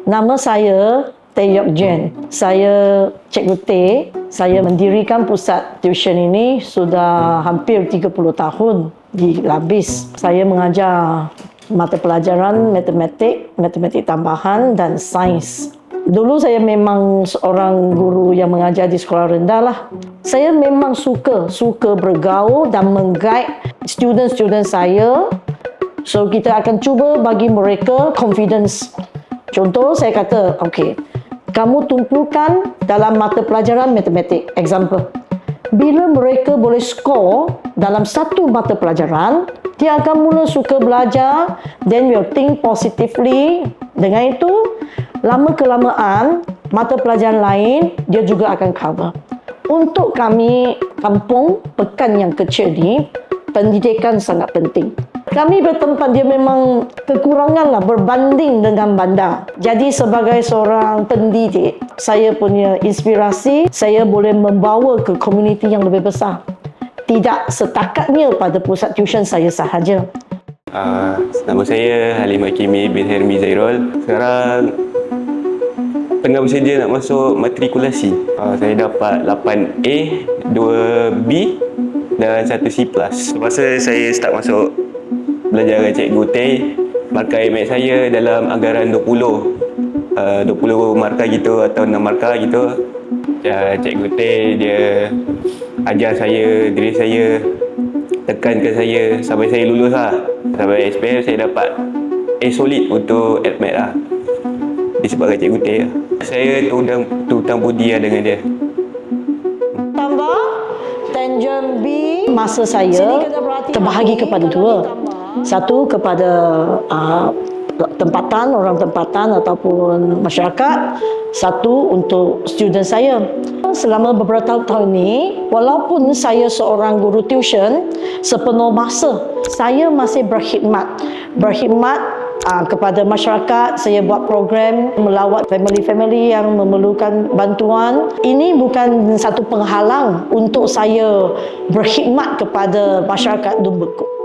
Nama saya Tay Yok Jen. Saya Cikgu Tay. Saya mendirikan pusat tuition ini sudah hampir 30 tahun di Labis. Saya mengajar mata pelajaran matematik tambahan dan sains. Dulu saya memang seorang guru yang mengajar di sekolah rendah lah. Saya memang suka bergaul dan meng-guide student-student saya. So kita akan cuba bagi mereka confidence. Contoh saya kata, okey, kamu tumpukan dalam mata pelajaran matematik. Example. Bila mereka boleh skor dalam satu mata pelajaran, dia akan mula suka belajar, then will think positively. Dengan itu, lama-kelamaan, mata pelajaran lain, dia juga akan cover. Untuk kami, kampung, pekan yang kecil ni, pendidikan sangat penting. Kami bertempat dia memang kekurangan lah berbanding dengan bandar. Jadi sebagai seorang pendidik, saya punya inspirasi, saya boleh membawa ke komuniti yang lebih besar. Tidak setakatnya pada pusat tuition saya sahaja. Nama saya Halim Hakimi bin Hermi Zairul. Sekarang tengah bersedia nak masuk matrikulasi. Saya dapat 8A, 2B dan 1C+. Masa saya start masuk belajar dengan Cikgu Tay, markah AMAT saya dalam anggaran 20 markah gitu atau 6 markah gitu. Cikgu Tay dia ajar saya, diri saya, tekankan saya sampai saya lulus lah. Sampai SPM saya dapat A solid untuk AMAT lah, disebabkan Cikgu Tay lah. Saya hutang budi lah dengan dia. Tambah tangent B, masa saya terbahagi kepada dua. Satu kepada tempatan, orang tempatan ataupun masyarakat. Satu untuk student saya. Selama beberapa tahun ini, walaupun saya seorang guru tuition sepenuh masa, saya masih berkhidmat kepada masyarakat. Saya buat program melawat family-family yang memerlukan bantuan. Ini bukan satu penghalang untuk saya berkhidmat kepada masyarakat Dumbekuk.